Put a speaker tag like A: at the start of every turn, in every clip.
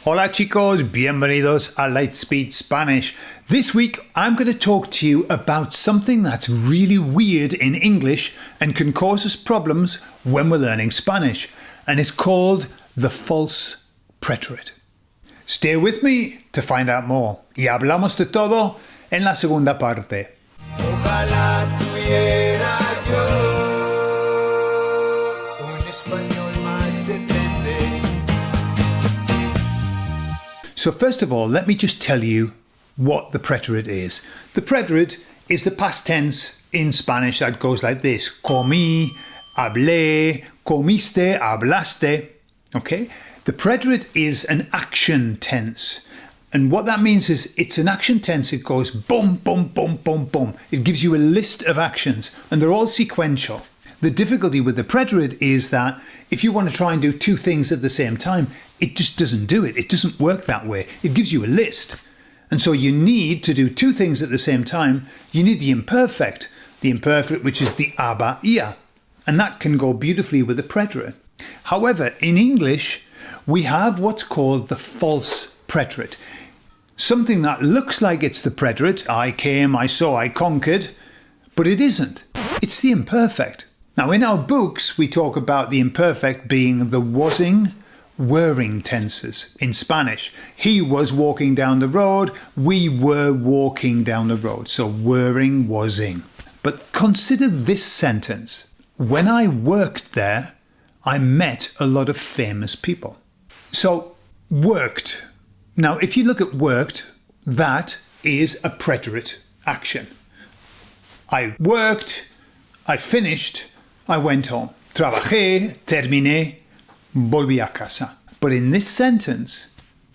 A: Hola chicos, bienvenidos a LightSpeed Spanish. This week I'm going to talk to you about something that's really weird in English and can cause us problems when we're learning Spanish, and it's called the false preterite. Stay with me to find out more y hablamos de todo en la segunda parte.
B: Ojalá tuviera yo un español más decente.
A: So first of all, let me just tell you what the preterite is. The preterite is the past tense in Spanish that goes like this. Comí, hablé, comiste, hablaste. Okay? The preterite is an action tense. And what that means is it's an action tense. It goes boom, boom, boom, boom, boom. It gives you a list of actions and they're all sequential. The difficulty with the preterite is that if you want to try and do two things at the same time, it just doesn't do it. It doesn't work that way. It gives you a list. And so you need to do two things at the same time. You need the imperfect which is the aba, ia. And that can go beautifully with the preterite. However, in English, we have what's called the false preterite. Something that looks like it's the preterite, I came, I saw, I conquered, but it isn't. It's the imperfect. Now, in our books, we talk about the imperfect being the wasing, wering tenses in Spanish. He was walking down the road, we were walking down the road. So wering, wasing. But consider this sentence. When I worked there, I met a lot of famous people. So, worked. Now, if you look at worked, that is a preterite action. I worked, I finished, I went home. Trabajé, terminé, volví a casa. But in this sentence,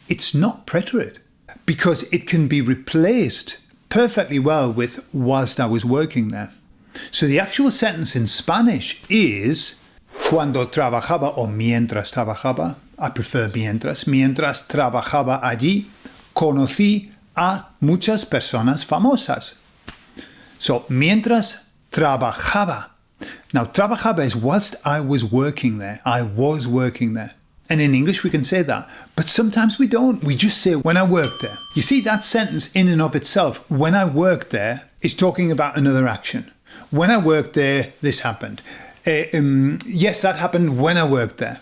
A: it's not preterite because it can be replaced perfectly well with whilst I was working there. So the actual sentence in Spanish is cuando trabajaba o mientras trabajaba. I prefer mientras. Mientras trabajaba allí, conocí a muchas personas famosas. So, mientras trabajaba. Now, trabajaba is whilst I was working there. I was working there. And in English, we can say that. But sometimes we don't. We just say, when I worked there. You see, that sentence in and of itself, when I worked there, is talking about another action. When I worked there, this happened. Yes, that happened when I worked there.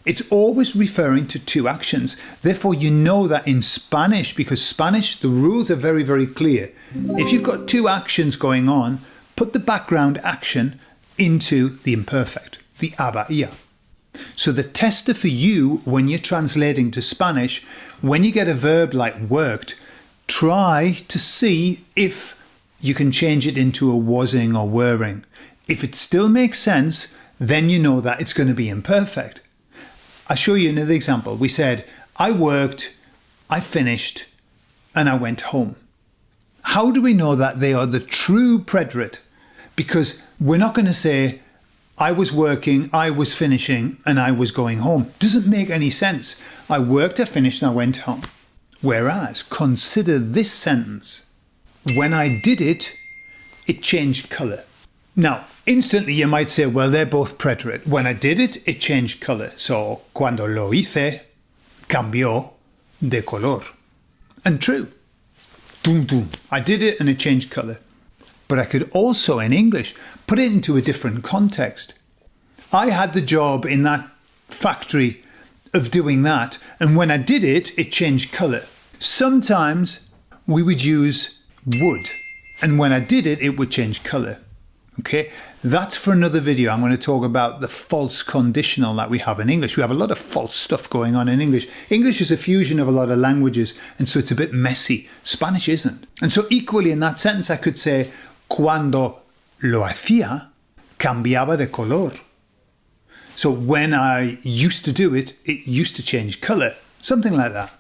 A: It's always referring to two actions. Therefore, you know that in Spanish, because Spanish, the rules are very, very clear. If you've got two actions going on, put the background action into the imperfect, the aba, ia. So the tester for you, when you're translating to Spanish, when you get a verb like worked, try to see if you can change it into a wasing or wering. If it still makes sense, then you know that it's going to be imperfect. I'll show you another example. We said, I worked, I finished, and I went home. How do we know that they are the true preterite? Because we're not going to say, I was working, I was finishing, and I was going home. Doesn't make any sense. I worked, I finished, and I went home. Whereas, consider this sentence. When I did it, it changed colour. Now, instantly you might say, well, they're both preterite. When I did it, it changed colour. So, cuando lo hice, cambió de color. And true. Tum, tum. I did it and it changed colour. But I could also, in English, put it into a different context. I had the job in that factory of doing that, and when I did it, it changed colour. Sometimes we would use would, and when I did it, it would change colour. Okay, that's for another video. I'm going to talk about the false conditional that we have in English. We have a lot of false stuff going on in English. English is a fusion of a lot of languages, and so it's a bit messy. Spanish isn't. And so equally in that sentence, I could say, cuando lo hacía, cambiaba de color. So when I used to do it, it used to change colour. Something like that.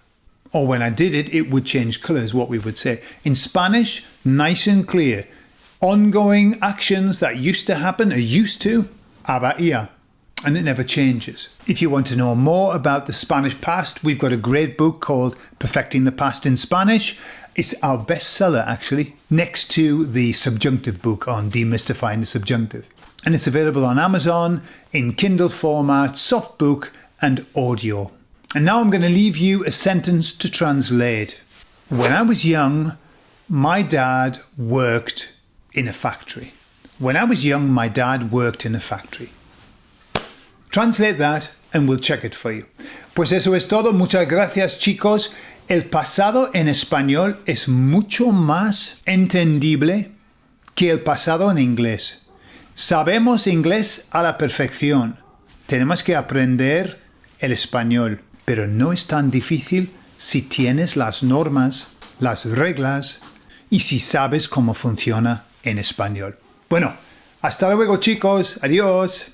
A: Or when I did it, it would change colour is what we would say. In Spanish, nice and clear. Ongoing actions that used to happen are used to, aba, ia, and it never changes. If you want to know more about the Spanish past, we've got a great book called Perfecting the Past in Spanish. It's our bestseller, actually, next to the subjunctive book on demystifying the subjunctive. And it's available on Amazon in Kindle format, soft book, and audio. And now I'm going to leave you a sentence to translate. When I was young, my dad worked in a factory. When I was young, my dad worked in a factory. Translate that and we'll check it for you. Pues eso es todo. Muchas gracias, chicos. El pasado en español es mucho más entendible que el pasado en inglés. Sabemos inglés a la perfección. Tenemos que aprender el español, pero no es tan difícil si tienes las normas, las reglas y si sabes cómo funciona en español. Bueno, hasta luego, chicos. Adiós.